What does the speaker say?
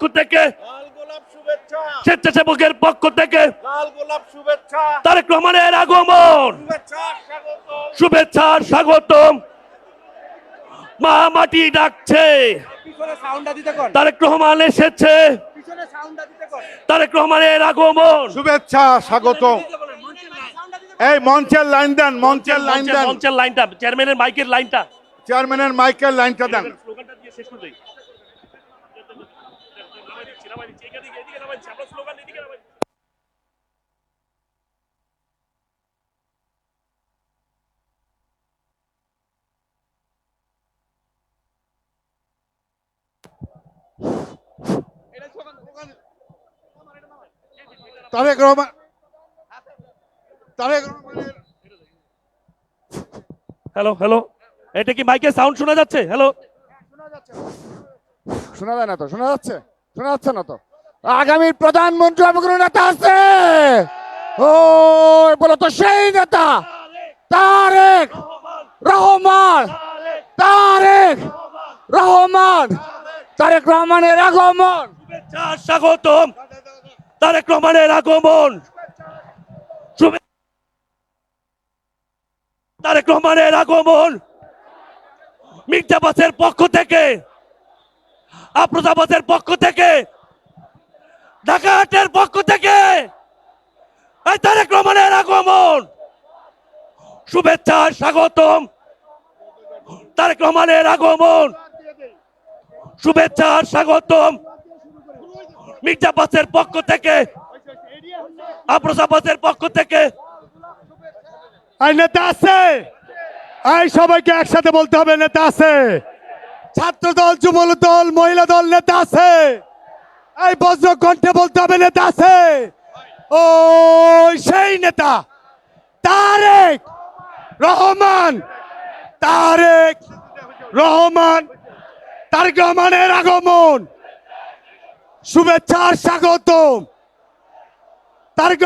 পক্ষ থেকে, স্বেচ্ছাসেবকের পক্ষ থেকে তারেক রহমানের আগমন, শুভেচ্ছা স্বাগতম। মা মাটি ডাকছে, তারেক রহমান এসেছে, তারেক রহমানের আগমন, শুভেচ্ছা স্বাগত। এই মঞ্চের লাইন দেন, মঞ্চের লাইন দেন, মঞ্চের লাইনটা, চেয়ারম্যানের মাইকের লাইনটা, চেয়ারম্যানের মাইকের লাইনটা দেন। স্লোগানটা দিয়ে শেষ করে দেই। তারেক রহমান, তারেক রহমানের হ্যালো হ্যালো, এটা কি মাইকের সাউন্ড শোনা যাচ্ছে? হ্যালো, শোনা যায় না তো? শোনা যাচ্ছে? শোনা যাচ্ছে না তো? আগামীর প্রধানমন্ত্রী হবে কোনো নেতা আছে? ও বলো তো সেই নেতা তারেক রহমান, তারেক রহমান, তারেক রহমানের আগমন, শুভেচ্ছা স্বাগতম, তারেক রহমানের আগমন, তারেক রহমানের আগমন। মির্জাবাসের পক্ষ থেকে, আফরোজাবাসের পক্ষ থেকে, ঢাকাহাটের পক্ষ থেকে এই তারেক রহমানের আগমন, শুভেচ্ছা স্বাগতম, তারেক রহমানের আগমন, শুভেচ্ছা স্বাগতম। মির্জাবাসের পক্ষ থেকে, আফরোজাবাসের পক্ষ থেকে। এই নেতা আছে? এই সবাইকে একসাথে বলতে হবে নেতা আছে। ছাত্র দল, যুব দল, মহিলা দল নেতা আছে। এই বজ্র কণ্ঠে বলতে হবে নেতা আছে। ও সেই নেতা তারেক রহমান, তারেক রহমান, তারেক রহমানের আগমন, শুভেচ্ছার স্বাগতম। তারেক